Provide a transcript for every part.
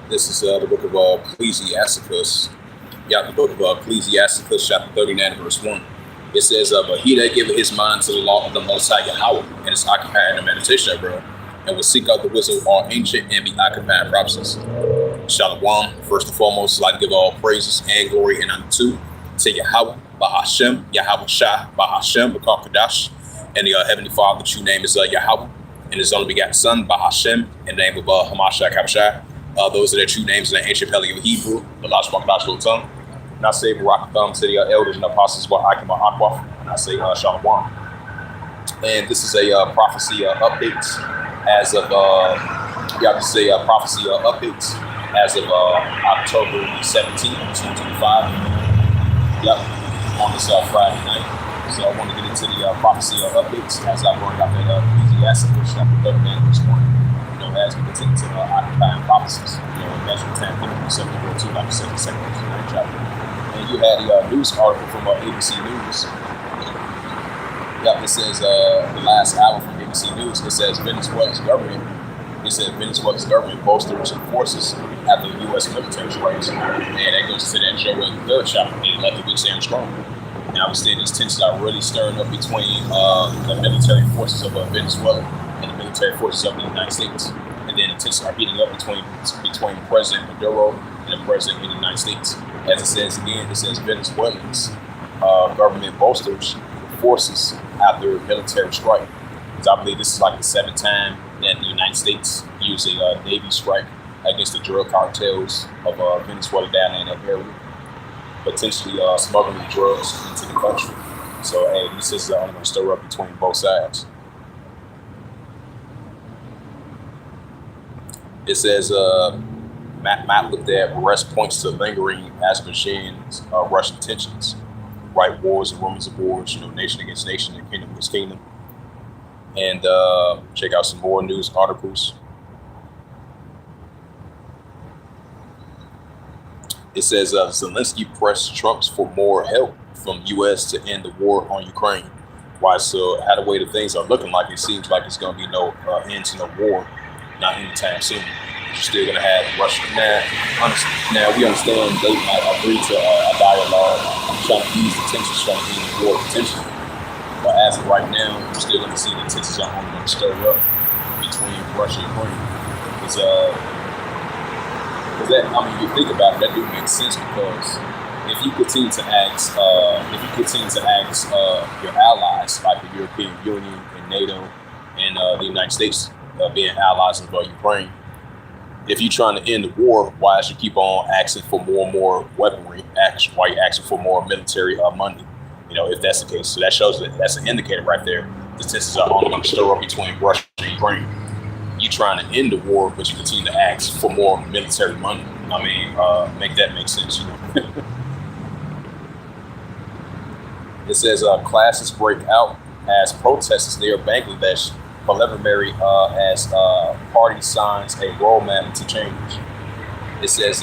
This is the book of Ecclesiasticus. Yeah, the book of Ecclesiasticus, chapter 39, verse 1. It says, but he that giveth his mind to the law of the Most High Yahweh, and is occupied in the meditation, bro, and will seek out the wisdom of all ancient and be occupied in prophecies. Shalom. First and foremost, I'd like to give all praises and glory and honor to Yahweh, Bahashem, Yahweh Shah, Bahashem, Bakakadash, and the Heavenly Father, the true name is Yahweh, and his only begotten Son, Bahashem, in the name of Hamashiach Kabashai. Those are their true names in the ancient Paleo-Hebrew, the Lash Bakadash tongue. And I say Barak Thumb to the elders and apostles, Akim Aqua, and I say Shalom. And this is a prophecy update as of, y'all can say prophecy updates as of October 17th, 2025. Yep, on this Friday night. So I want to get into the prophecy updates as I brought out that Ecclesiasticus chapter 39, verse 1. As we continue to occupy prophecies, measure 10, 50, 72, like 7 seconds, chapter. And you had a news article from ABC News. Yep, it says the last hour from ABC News. It says Venezuela's government. It said Venezuela's government bolsters forces after the U.S. military strikes, and that goes to that Joel Good chapter. They let the weak stand strong. And I would say these tensions are really stirring up between the military forces of Venezuela and the military forces of the United States. And then the tensions are heating up between President Maduro and the President of the United States. As it says again, it says Venezuela's government bolsters forces after military strike. Because I believe this is like the 7th time that the United States used a Navy strike against the drug cartels of Venezuela down in that area, potentially smuggling drugs into the country. So, hey, this is going to stir up between both sides. It says, Matt looked at arrest points to lingering Azerbaijan's Russian tensions, right? Wars and rumors of wars, nation against nation and kingdom against kingdom. And check out some more news articles. It says Zelensky pressed Trump's for more help from U.S. to end the war on Ukraine. Why? So how the way the things are looking like, it seems like it's going to be no end to the war, not anytime soon. You're still going to have Russia. Now we understand they might agree to a dialogue, trying to ease the tensions, trying to end the war potentially. But as of right now, you're still going to see the tensions are only going to stir up between Russia and Ukraine. Because that, I mean, you think about it, that do make sense, because if you continue to ask, your allies like the European Union and NATO and the United States being allies of Ukraine, if you're trying to end the war, why should you keep on asking for more and more weaponry? Why you asking for more military money? If that's the case, so that shows that that's an indicator right there. The tensions are only going to stir up between Russia and Ukraine. You trying to end the war, but you continue to ask for more military money. I mean, make that make sense, It says classes break out as protesters near Bangladesh preliminary as party signs a roadmap to change. It says,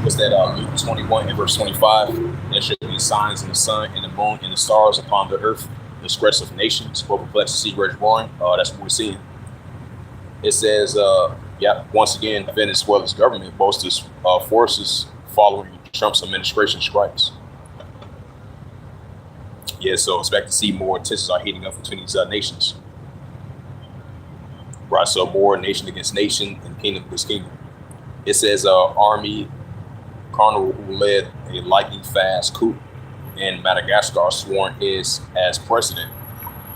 what's that? Luke 21 and verse 25. There should be signs in the sun and the moon and the stars upon the earth. The stress of nations will perplex the sea great roaring. That's what we're seeing. It says, once again, Venezuela's government bolsters forces following Trump's administration strikes. Yeah, so expect to see more tensions are heating up between these nations. Right, so more nation against nation and kingdom against kingdom. It says Army Colonel who led a lightning fast coup in Madagascar sworn is as president.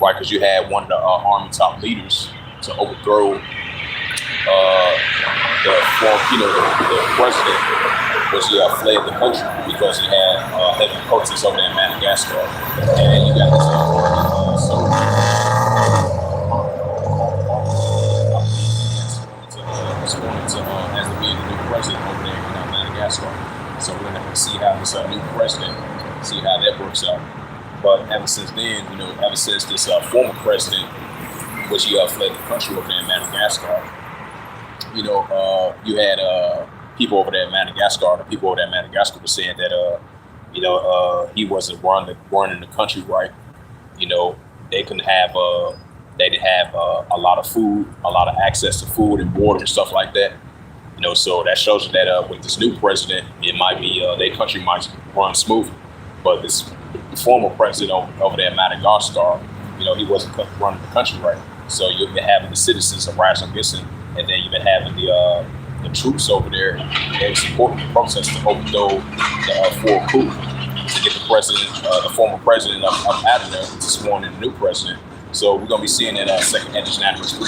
Right, because you had one of the army top leaders to overthrow the president, which he fled the country because he had heavy protests over there in Madagascar. And you got this as to being the new president over there in Madagascar. So we're going to have to see how this new president, see how that works out. But ever since then, ever since this former president, which he fled the country over there in Madagascar, you had people over there in Madagascar, the people over there in Madagascar were saying that, he wasn't running the country right. They couldn't have They didn't have a lot of food, a lot of access to food and water and stuff like that. So that shows you that with this new president, it might be their country might run smoothly. But this former president over there in Madagascar, he wasn't running the country right. So you've been having the citizens rising against him, and then you've been having the troops over there. They supporting the protests to overthrow the full coup to get the former president up out of there to sworn in the new president. So we're going to be seeing that second Esdras unanimous 3.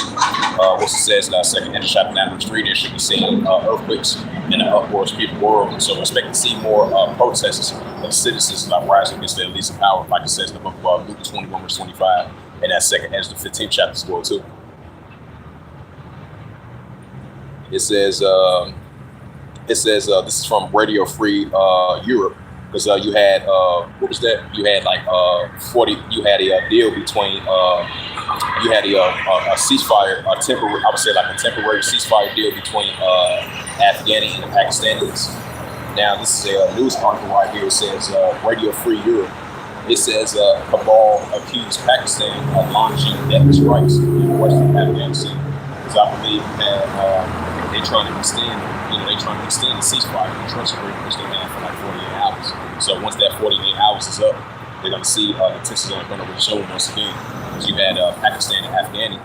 What it says in second Esdras chapter unanimous 3, there should be seeing earthquakes in the uproars people world. So expect to see more protests of citizens rising against their least of power, like it says in the book of Luke 21 verse 25, and that second Esdras 15th chapter as well too. It says this is from Radio Free Europe. Because you had what was that? You had like 40. You had a deal between. You had a ceasefire, a temporary. I would say like a temporary ceasefire deal between Afghani and the Pakistanis. Now this is a news article right here. It says Radio Free Europe. It says Kabul accused Pakistan of launching weapons strikes in Western Afghanistan. Because I believe that they're trying to extend. They're trying to extend the ceasefire and trust agreement, which they had for like 48 hours. So once that 48 hours is up, they're going to see the tensions are going to resume once again. Because you had Pakistan and Afghani,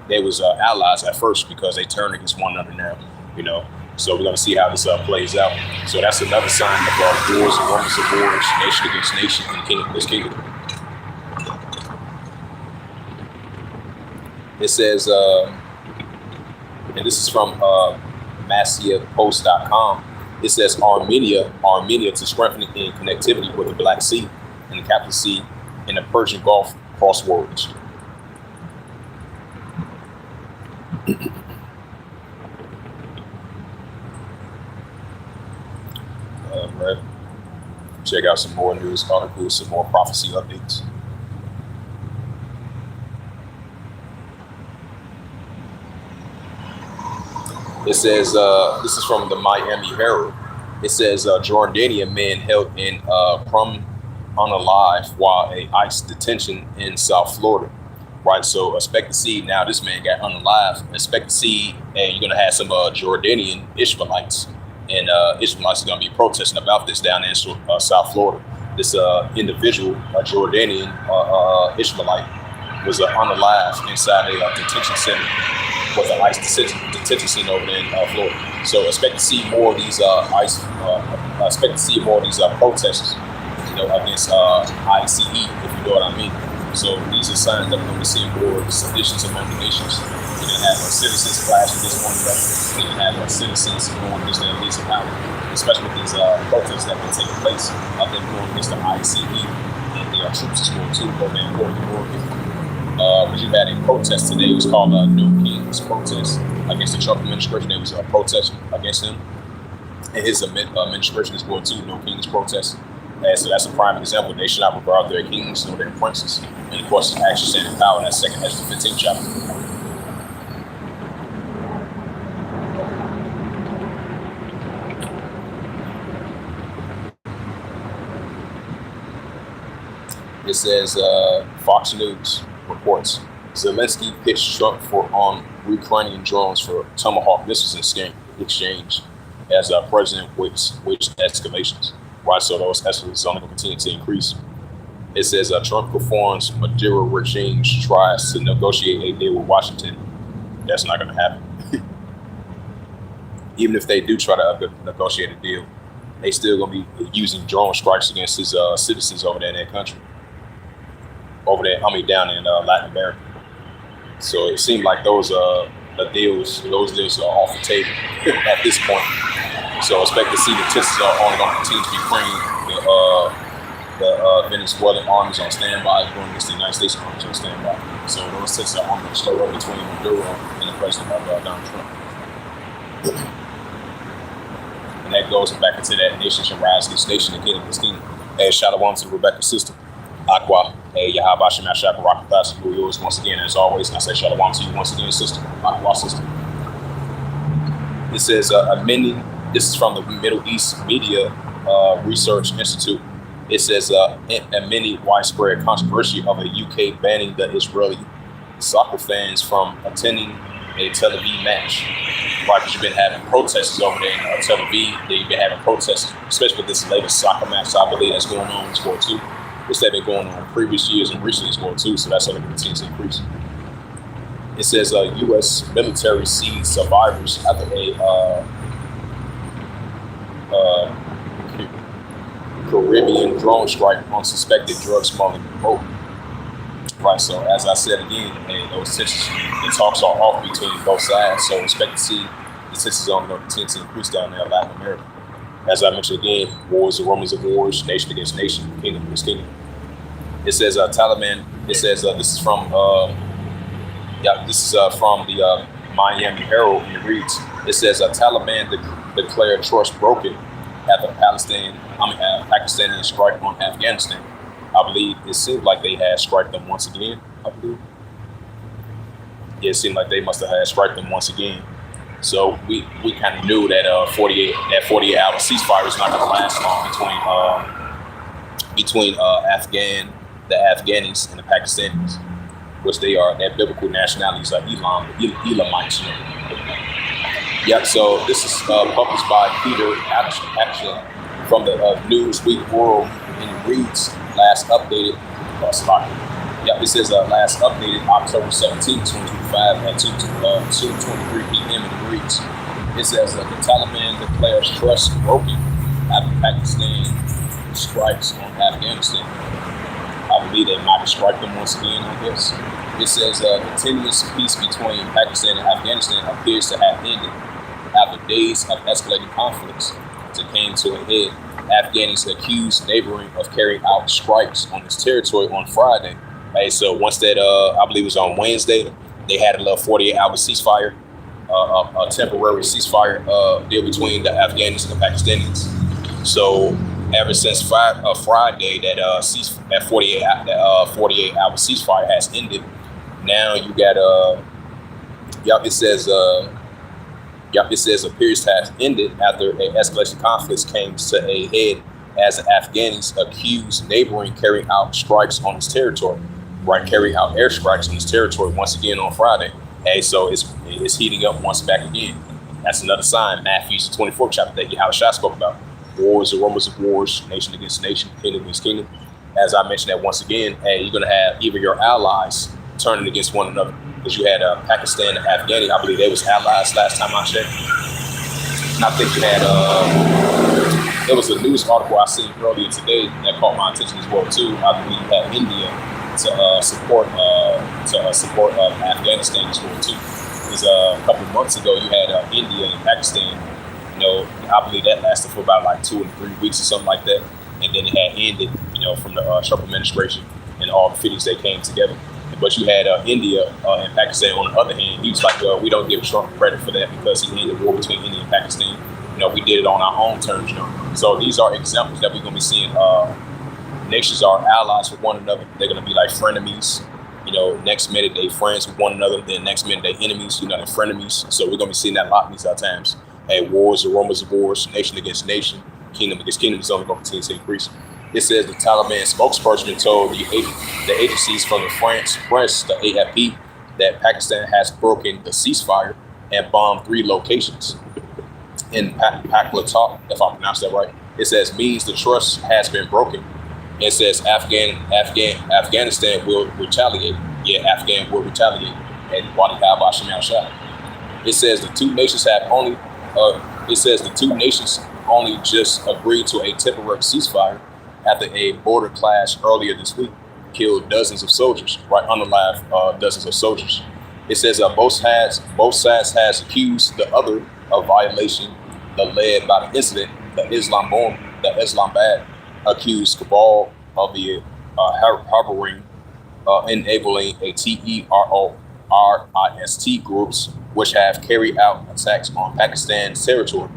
they was allies at first because they turned against one another now, So we're going to see how this plays out. So that's another sign of wars and rumors of wars, nation against nation, and kingdom against kingdom. It says, and this is from MassiaPost.com. It says Armenia to strengthen in connectivity with the Black Sea and the Caspian Sea and the Persian Gulf crosswords. Right. Check out some more news articles, some more prophecy updates. It says, this is from the Miami Herald. It says Jordanian men held in Crum unalive while a ICE detention in South Florida. Right, so expect to see, now this man got unalive, expect to see, and you're going to have some Jordanian Ishmaelites. And Ishmaelites are going to be protesting about this down in South Florida. This individual, a Jordanian Ishmaelite, was unalive inside a detention center. Was an ICE detention center over there in Florida. So expect to see more of these ICE. Expect to see more of these protesters, against ICE, if you know what I mean. So these are signs that we're going to be seeing more seditions among the nations. We're going to have citizens clashing against one another. We're going to have citizens going against their least of power, especially with these protests that have been taking place. Them going against the ICE and the troops is going too, go there and war. You had a protest today. It was called No Kings protest against the Trump administration. There was a protest against him and his administration as well too. No Kings protest. And so that's a prime example. They should not regard their kings nor their princes. And of course, actually stand in power in that second Esdras 15th chapter. It says Fox News reports Zelensky pitched Trump on Ukrainian drones for Tomahawk missiles in exchange as president waged escalations. Right, so those escalations are only going to continue to increase. It says Trump performs Maduro regime tries to negotiate a deal with Washington. That's not going to happen. Even if they do try to negotiate a deal, they still going to be using drone strikes against his citizens over there in that country. Down in Latin America. So it seemed like those deals are off the table at this point. So expect to see the tensions are only going to continue to be framed. The Venezuelan armies on standby going against the United States armies on standby. So those tensions are only going to stir up between Maduro and the president of Donald Trump. And that goes back into that nation shall rise against nation and kingdom against kingdom. And shalom to Rebecca's sister. Aqua, hey, Yahweh Shem Yahshua Rock Classic, who yours once again, as always. I say shalom to you once again, sister. Aqua, sister. It says, this is from the Middle East Media Research Institute. It says amid widespread controversy of a UK banning the Israeli soccer fans from attending a Tel Aviv match. Right, because you've been having protesters over there in Tel Aviv. You've been having protests, especially with this latest soccer match, I believe, that's going on in Sport 2. This had been going on in previous years and recently in Sport 2, so that's only going to continue to increase. It says U.S. military seized survivors after a Caribbean drone strike on suspected drug smuggling boat. Right, so as I said again, those tensions, the talks are off between both sides. So expect to see the tensions on the continue to increase down there in Latin America. As I mentioned again, wars and rumors of wars, nation against nation, kingdom against kingdom. It says Taliban. It says this is from from the Miami Herald, and it reads. It says Taliban declared trust broken after Pakistan strike on Afghanistan. I believe it seemed like they had striked them once again. I believe. Yeah, it seemed like they must have had striked them once again. So we kind of knew that 48 hour ceasefire is not going to last long between the Afghanis and the Pakistanis, which they are their biblical nationalities like Elamites. Yep. So this is published by Peter Action from the Newsweek World, and it reads last updated. It says last updated October 17, 2025 at 2:23 p.m. and it reads. It says the Taliban declares trust broken after Pakistan strikes on Afghanistan. I believe they might strike them once again, I guess. It says continuous peace between Pakistan and Afghanistan appears to have ended after days of escalating conflicts that came to a head. Afghanis accused neighboring of carrying out strikes on its territory on Friday. Hey, so once that, I believe it was on Wednesday, they had a little 48-hour ceasefire, a temporary ceasefire deal between the Afghanis and the Pakistanis. So ever since Friday, that 48-hour ceasefire has ended. Now you got it says appears to have ended after an escalation conflicts came to a head as the Afghanis accused neighboring carrying out strikes on its territory. Right, carrying out airstrikes on its territory once again on Friday. Hey, so it's heating up once back again. That's another sign. Matthew 24th chapter that Yahushua spoke about. Wars and rumors of wars, nation against nation, kingdom against kingdom. As I mentioned that once again, hey, you're going to have even your allies turning against one another. Because you had Pakistan and Afghani, I believe they was allies last time I checked. And I think you had, there was a news article I seen earlier today that caught my attention as well too. I believe you had India to support Afghanistan as well too. Because a couple of months ago you had India and Pakistan. You know, I believe that lasted for about like 2 or 3 weeks or something like that, and then it had ended. You know, from the Trump administration and all the cities they came together. But you had India and Pakistan on the other hand. He was like, we don't give Trump credit for that because he ended the war between India and Pakistan. You know, we did it on our own terms. You know, so these are examples that we're going to be seeing. Nations are allies with one another. They're going to be like frenemies. You know, next minute they friends with one another. Then next minute they enemies. You know, they're frenemies. So we're going to be seeing that a lot these times. And wars and rumors of wars, nation against nation, kingdom against kingdom is only going to continue to increase. It says the Taliban spokesperson told the agencies from the France press, the AFP, that Pakistan has broken the ceasefire and bombed 3 locations in Pakistan, if I pronounce that right. It says means the trust has been broken. It says Afghanistan will retaliate. Yeah, Afghan will retaliate. And Wadi Haba Shemal Shah. It says the two nations only just agreed to a temporary ceasefire after a border clash earlier this week killed dozens of soldiers, right, unalive dozens of soldiers. It says both sides has accused the other of violation led by the incident. The Islamabad accused Kabul of the harboring, enabling a terrorist groups which have carried out attacks on Pakistan's territory.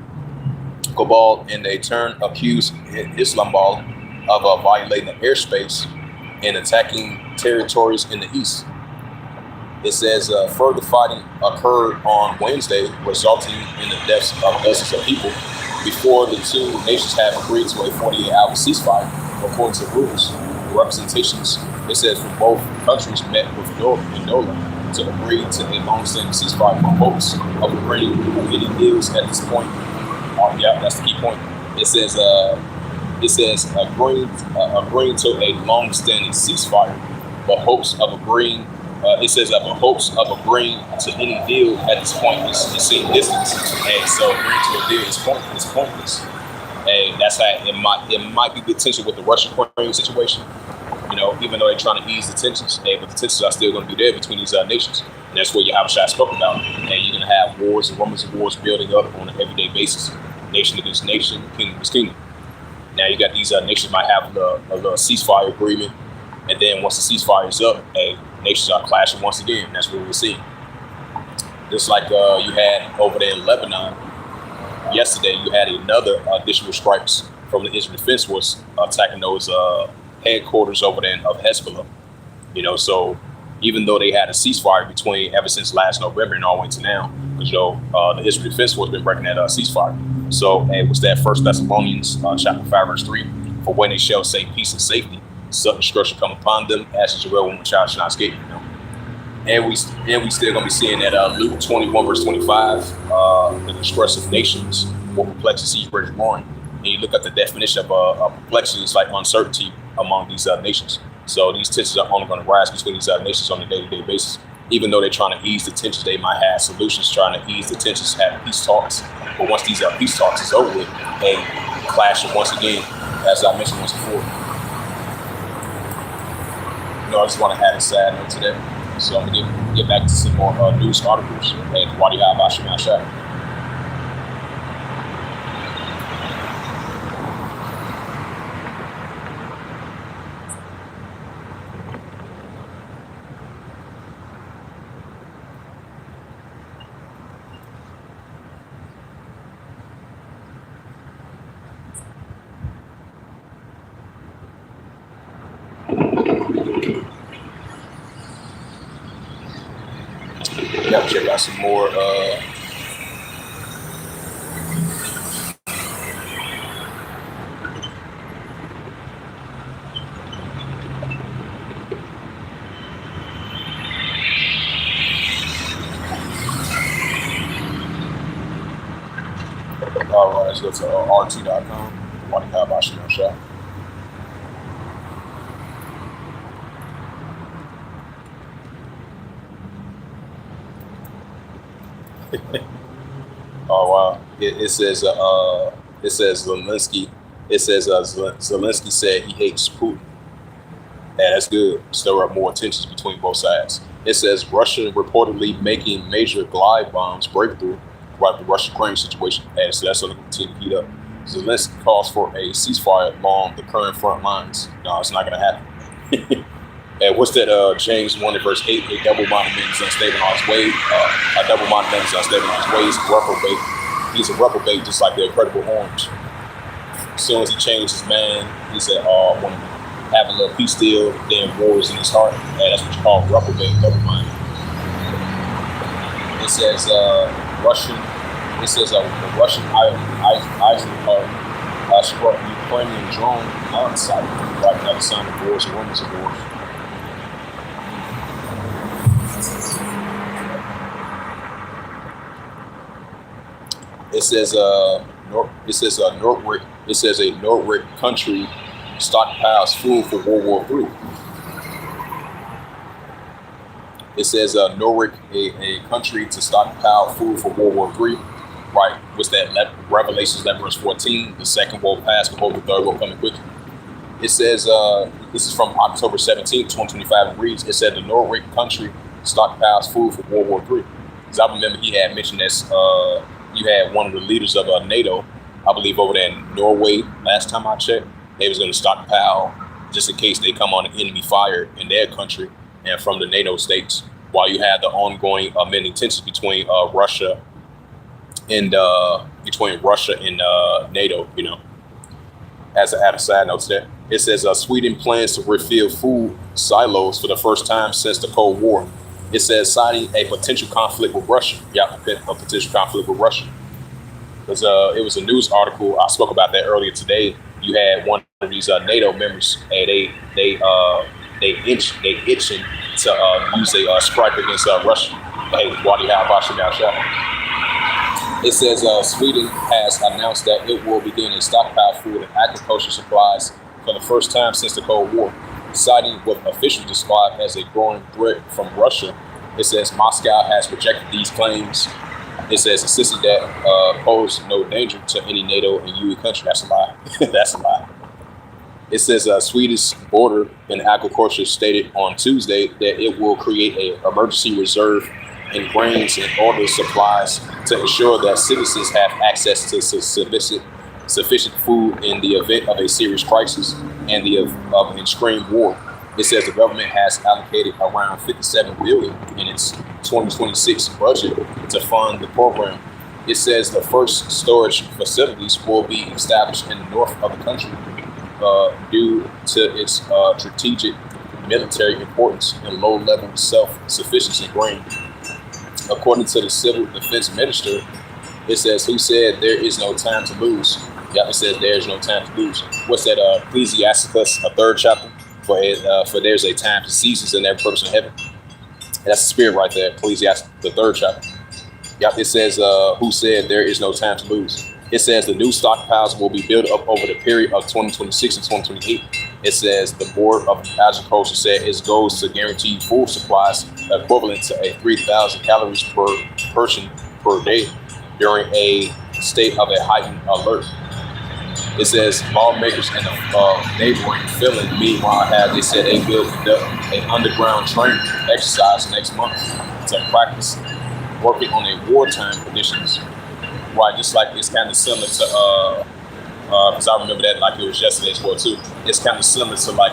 Kabul, in a turn, accused Islamabad of violating the airspace and attacking territories in the east. It says further fighting occurred on Wednesday, resulting in the deaths of dozens of people before the two nations have agreed to a 48-hour ceasefire. according to rules, representations, it says for both countries met with Nola to agree to a long-standing ceasefire for hopes of agreeing any deals at this point. Yeah, that's the key point. It says agreeing to a long-standing ceasefire, but hopes of agreeing. It says that the hopes of agreeing to any deal at this point is seem distant. And so agreeing to a deal is pointless. And that's how it might be good tension with the Russia-Ukraine situation. You know, even though they're trying to ease the tensions, but the tensions are still going to be there between these nations. And that's what Yahushua spoke about. And you're going to have wars and rumors of wars building up on an everyday basis, nation against nation, kingdom against kingdom. Now you got these nations might have a little ceasefire agreement, and then once the ceasefire is up, nations are clashing once again. That's what we're seeing. Just like you had over there in Lebanon yesterday, you had another additional strikes from the Israel Defense Force attacking those headquarters over there of Hezbollah. You know, so even though they had a ceasefire between ever since last November and all the way to now, because the Israel Defense Force has been breaking that ceasefire. So it was that First Thessalonians chapter 5 verse 3, for when they shall say peace and safety, sudden destruction come upon them, as Israel when the child shall not escape. You know, and we still gonna be seeing that Luke 21 verse 25, the distress of nations will perplex the siege great roaring. And you look at the definition of perplexity, it's like uncertainty among these nations. So these tensions are only going to rise between these nations on a day-to-day basis. Even though they're trying to ease the tensions, they might have solutions trying to ease the tensions, have peace talks. But once these peace talks is over with, they clash once again, as I mentioned once before. You know, I just want to add a side note to that. So I'm going to get back to some more news articles at Wadi Habashim Ashai. Yeah, check out some more all right, let's go to RT.com. Wadi Habashim Ashai. Oh wow! It says Zelensky. It says Zelensky said he hates Putin. Yeah, that's good. Stir up more tensions between both sides. It says Russia reportedly making major glide bombs breakthrough right the Russia-Ukraine situation. And so that's going to continue to heat up. Zelensky calls for a ceasefire along the current front lines. No, it's not going to happen. And what's that? James 1 verse 8, a double-minded man is unstable on his way. A double-minded man is unstable on his ways. Reprobate. He's a reprobate, just like the Incredible Orange. As soon as he changed his mind, he said, "Oh, I want to have a little peace deal." Then war is in his heart. And that's what you call reprobate, double-minded. It says Russian. It says the Russian Eisenhower struck Ukrainian drone on site right now. The sign of wars and rumors of wars. It says Norway. It says a Norway country stockpiles food for World War III. It says Norway, a country to stockpile food for World War III. Right? What's that? Revelations 11 verse 14. The second war passed, behold, the third will come quickly. It says this is from October 17, 2025. It reads. It said the Norway country stockpiles food for World War III. Because I remember he had mentioned this. You had one of the leaders of NATO, I believe, over there in Norway. Last time I checked, they was going to stockpile just in case they come on an enemy fire in their country and from the NATO states. While you had the ongoing many tensions between Russia and NATO, you know. As a side note to that, it says Sweden plans to refill food silos for the first time since the Cold War. It says citing a potential conflict with Russia. Yeah, a potential conflict with Russia. Because it was a news article. I spoke about that earlier today. You had one these NATO members, and they itching to use a strike against Russia. Hey, Wadi Al-Bashir now shot. It says Sweden has announced that it will begin a stockpile food and agricultural supplies for the first time since the Cold War, citing what officials describe as a growing threat from Russia. It says Moscow has rejected these claims. It says insisting that pose no danger to any NATO and UE country. That's a lie. That's a lie. It says Swedish Border and Agriculture stated on Tuesday that it will create an emergency reserve in grains and other supplies to ensure that citizens have access to sufficient food in the event of a serious crisis and of an extreme war. It says the government has allocated around $57 billion in its 2026 budget to fund the program. It says the first storage facilities will be established in the north of the country due to its strategic military importance and low-level self-sufficiency grain. According to the civil defense minister, it says, who said there is no time to lose. Yeah, it says there is no time to lose. What's that? Ecclesiasticus, a third chapter. For there's a time to cease in every person in heaven. And that's the spirit right there, Ecclesiastes, the third chapter. Yep, it says, who said there is no time to lose. It says the new stockpiles will be built up over the period of 2026 and 2028. It says the Board of Agriculture said its goals to guarantee food supplies equivalent to a 3,000 calories per person per day during a state of a heightened alert. It says lawmakers in the neighboring Finland, meanwhile, they said they will conduct an underground training exercise next month to practice working on a wartime conditions. Right, just like it's kind of similar to, because I remember that like it was yesterday as well too. It's kind of similar to like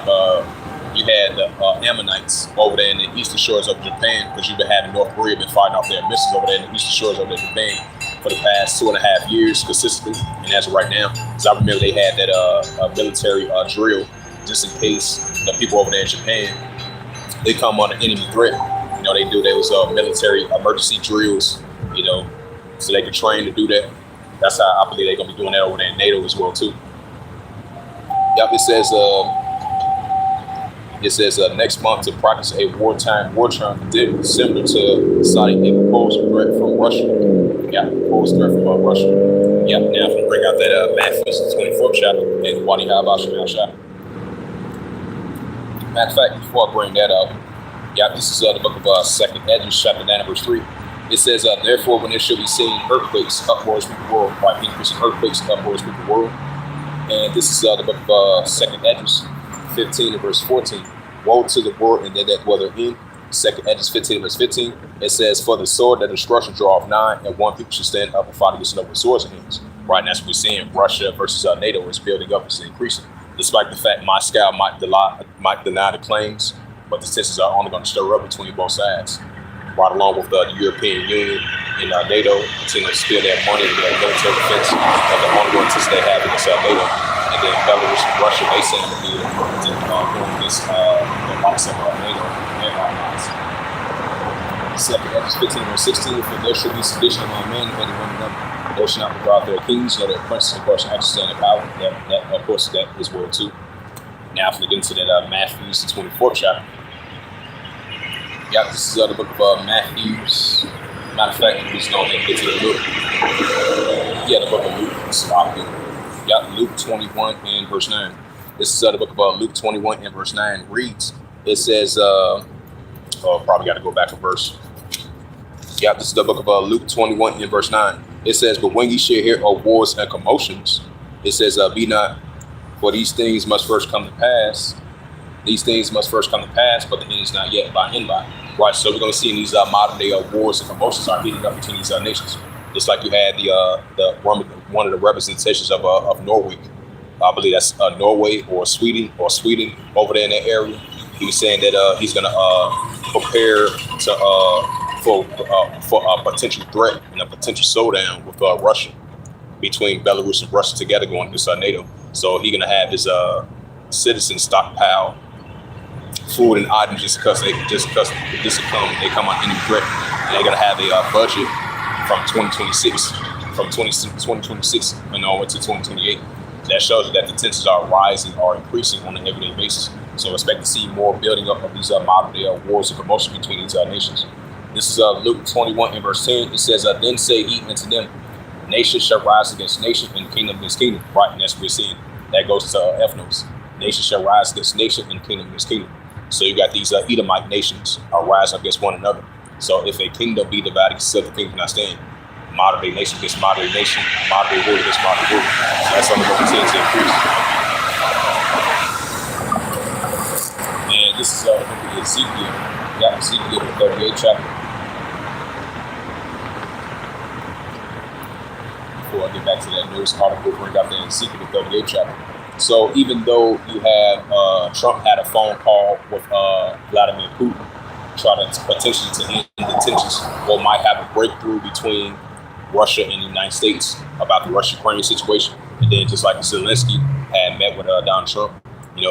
you had the Ammonites over there in the eastern shores of Japan, because you've been having North Korea been fighting off their missiles over there in the eastern shores of Japan for the past 2.5 years consistently, and as of right now, because I remember they had that military drill just in case the people over there in Japan they come under enemy threat. You know, they do those military emergency drills. You know, so they can train to do that. That's how I believe they're gonna be doing that over there in NATO as well too. Yep, it says next month to practice a wartime condition similar to citing a proposed threat from Russia. Yeah, proposed threat from Russia. Yeah, now I'm gonna bring out that Matthew 24th chapter and Wadi Habashim chapter. Matter of fact, before I bring that up, yeah, this is the book of 2nd Esdras, chapter 9, verse 3. It says, therefore, when there shall be seen earthquakes upwards with the world, right? Increasing earthquakes upwards with the world. And this is the book of 2nd Esdras, 15 and verse 14. Woe to the world and they that dwell therein. 2nd Esdras 15 verse 15. It says, for the sword that destruction draweth nigh, and one people should stand up and fight against another with swords in hands. Right, and that's what we're seeing. Russia versus NATO is building up, it's increasing. Despite the fact Moscow might deny the claims, but the tensions are only going to stir up between both sides. Right along with the European Union and NATO, continue to spill their money in their military defense of the ongoing tensions they have against NATO. And then Belarus and Russia, they seem to be going against the likes of NATO and allies. 2nd Esdras 15 verse 16, for there should be sedition among men and one another. They should not regard their kings or their princes, of course, exercising their power. That, of course, that is word too. Now, if we get into that Matthew, the 24th chapter. Yeah, this is the book of Matthew. Matter of fact, we're just going to get to the Luke. Yeah, the book of Luke. Yeah, Luke 21 and verse 9. This is the book of Luke 21 and verse 9 reads. It says, probably got to go back a verse. Yeah, this is the book of Luke 21 and verse 9. It says, but when ye shall hear of wars and commotions, it says, be not, for these things must first come to pass. These things must first come to pass, but the end is not yet by and by. Right, so we're going to see these modern day wars and commotions are heating up between these nations. Just like you had one of the representations of Norway. I believe that's Norway or Sweden over there in that area. He was saying that he's going to prepare for a potential threat and a potential showdown with Russia, between Belarus and Russia together going against NATO. So he's going to have his citizens stockpile food and items just because they come on any threat, and they're gonna have a budget from 2026 and on to 2028 That shows you that the tensions are rising or increasing on an everyday basis. So expect to see more building up of these modern day wars and commotion between these nations. This is Luke 21 and verse 10. It says, then say he unto them, nation shall rise against nation and kingdom against kingdom. Right, and that's what we're seeing. That goes to ethnos. Nation shall rise against nation and kingdom against kingdom. So you got these Edomite nations are rising against one another. So if a kingdom be divided, seven kingdoms not stand. Modern day nation against modern day nation, modern day ruler against modern ruler. So that's something that continues to increase. And this is Ezekiel. Yeah, Ezekiel, the 38th chapter. Before I get back to that news article, bring up the Ezekiel, the 38th chapter. So even though you have Trump had a phone call with Vladimir Putin, trying to potentially to end the tensions, or might have a breakthrough between Russia and the United States about the Russia-Ukrainian situation, and then just like Zelensky had met with Donald Trump,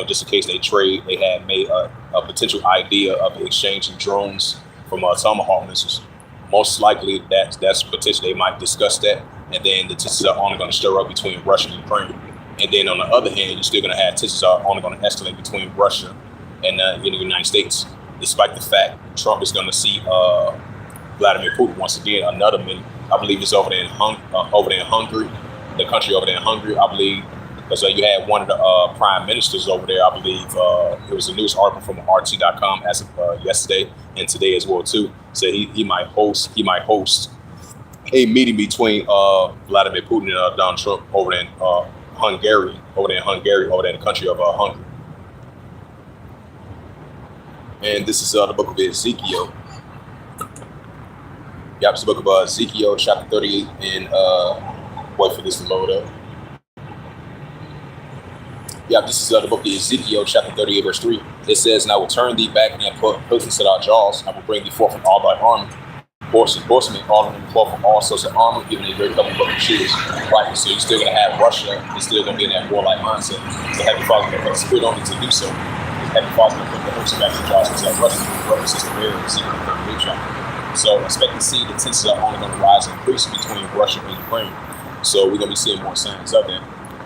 just in case they trade, they had made a potential idea of exchanging drones from Tomahawk missiles. Most likely, that's potential. They might discuss that, and then the tensions are only going to stir up between Russia and Ukraine. And then on the other hand, you're still going to have tensions are only going to escalate between Russia and the United States, despite the fact Trump is going to see Vladimir Putin once again, another minute. I believe it's over there in Hungary, the country over there in Hungary, I believe, because you had one of the prime ministers over there. I believe it was a news article from RT.com as of yesterday and today as well too. Said he might host a meeting between Vladimir Putin and Donald Trump over there in Hungary, over there in the country of Hungary. And this is the book of Ezekiel. Yep, it's the book of Ezekiel, chapter 38, and wait for this to load up. Yep, this is the book of Ezekiel, chapter 38, verse 3. It says, and I will turn thee back and put prisoners to thy jaws. I will bring thee forth from all thy army. Horsemen, all of them forth from all sorts of armor, giving a great couple of bucket shoes. Right, so you're still going to have Russia. It's still going to be in that warlike mindset. So Heavenly Father going to put the spirit on it to do so. Heavenly Father going to put the host back to the jaws, because that Russia represents the real Ezekiel 38 chapter. So expect to see the tensions are only going to rise and increase between Russia and Ukraine. So we're going to be seeing more signs of that.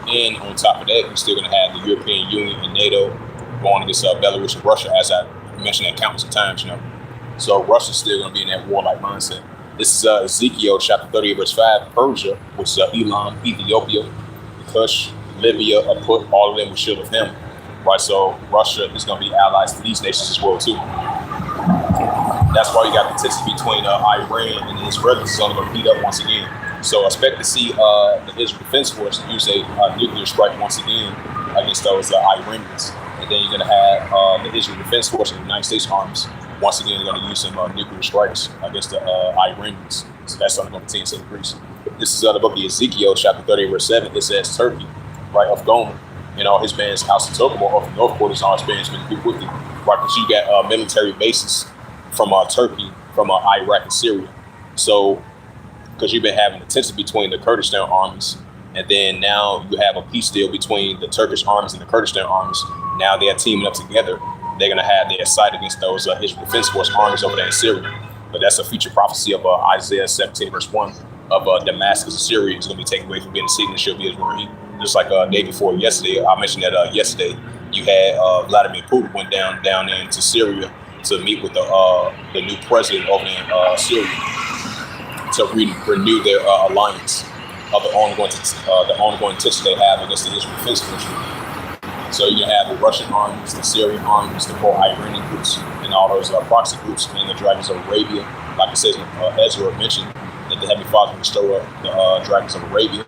And on top of that, we're still going to have the European Union and NATO going against Belarus and Russia, as I mentioned that countless of times, So Russia's still going to be in that warlike mindset. This is Ezekiel chapter 38, verse 5. Persia, which is Elam, Ethiopia, Cush, Libya, Put, all of them will shield of him. Right, so Russia is going to be allies to these nations as well too. That's why you got the tension between Iran and the Israelis is only going to heat up once again. So expect to see the Israel Defense Force use a nuclear strike once again against those Iranians. And then you're going to have the Israel Defense Force and the United States armies once again going to use some nuclear strikes against the Iranians. So that's only going to continue to increase. This is the book of Ezekiel, chapter 30, verse 7. It says Turkey, right, of Gomer, and all his bands, House of Tokobo, of the North Quarters, all his bands been with you. Right, because you got military bases from Turkey, from Iraq and Syria. So, because you've been having a tension between the Kurdistan armies, and then now you have a peace deal between the Turkish armies and the Kurdistan armies. Now they are teaming up together. They're going to have their side against those Israel Defense Force armies over there in Syria. But that's a future prophecy of Isaiah 17, verse 1, of Damascus, Syria is going to be taken away from being the city and shall be Israel. Just like day before yesterday, I mentioned that yesterday, you had Vladimir Putin went down into Syria to meet with the new president over in Syria to renew their alliance of the ongoing tension they have against the Israel Defense Force. So you have the Russian armies, the Syrian armies, the pro-Iranian groups, and all those proxy groups, and the dragons of Arabia. Like it says, Ezra mentioned that the Heavenly Father will stir up the dragons of Arabia,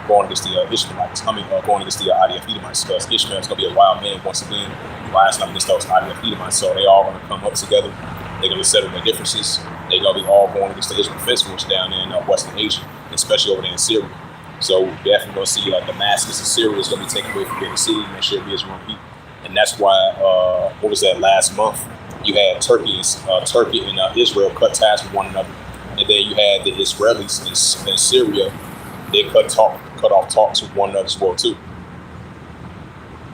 going against the Ishmaelites, going against the IDF Edomites, because Ishmael is going to be a wild man once again, rising up against those IDF Edomites. So they all going to come up together. They're going to settle their differences. They're going to be all going against the Israel Defense Force down in Western Asia, especially over there in Syria. So we're definitely going to see Damascus and Syria is going to be taken away from being a city and should be Israel people. And that's why, what was that, last month? You had Turkey and Israel cut ties with one another. And then you had the Israelis and Syria, they cut off talks with one another as well too.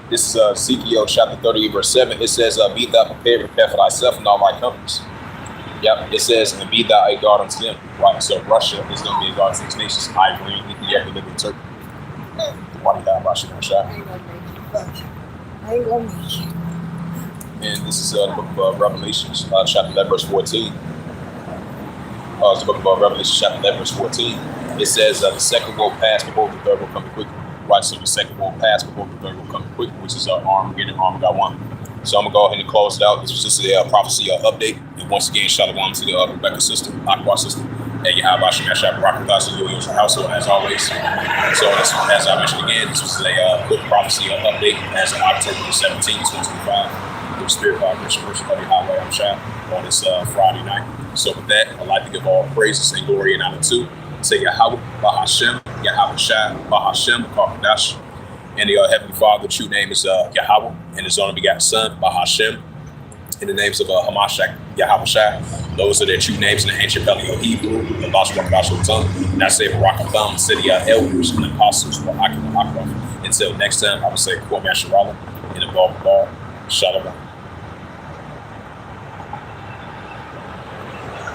This is Ezekiel chapter 38, verse 7. It says, be thou prepared, prepare for thyself and all thy companies. Yep, it says, and be thou a guard unto them. Right, so Russia is going to be a guard to these nations, Iran, Ethiopia, Libya, and Turkey. Why you about Shema Shah? I ain't gonna make it. Fuck it. I ain't gonna make it. And this is the book of Revelation, chapter 11, verse 14. It's the book of Revelation, chapter 11, verse 14. It says, the second will pass before the third will come quickly. Right, so the second will pass before the third will come quickly, which is Armageddon, Armageddon 1. So I'm going to go ahead and close it out. This was just a prophecy update. And once again, shalom to the Rebecca sister, Aqua sister, and Yahweh Shemashah, Rocket Gospel, your household, as always. So, as I mentioned again, this was a quick prophecy update as of October the 17th, 2025. The Spirit Vibration Worship of Yahweh Shemashah on this Friday night. So, with that, I'd like to give all praises and glory and honor to Yahweh, Bahashem, Yahweh Shai, Bahashem, Karkadash. And the Heavenly Father, the true name is Yahweh, and His only begotten Son, Bahashem. In the names of Hamashach, Yahweh Shai, those are their true names in the ancient Paleo Hebrew, the Bashar tongue. And I say Barakathan, city elders and apostles for Akim Akraf. Until next time, I will say Kwame Sharala in the ball, Shalom.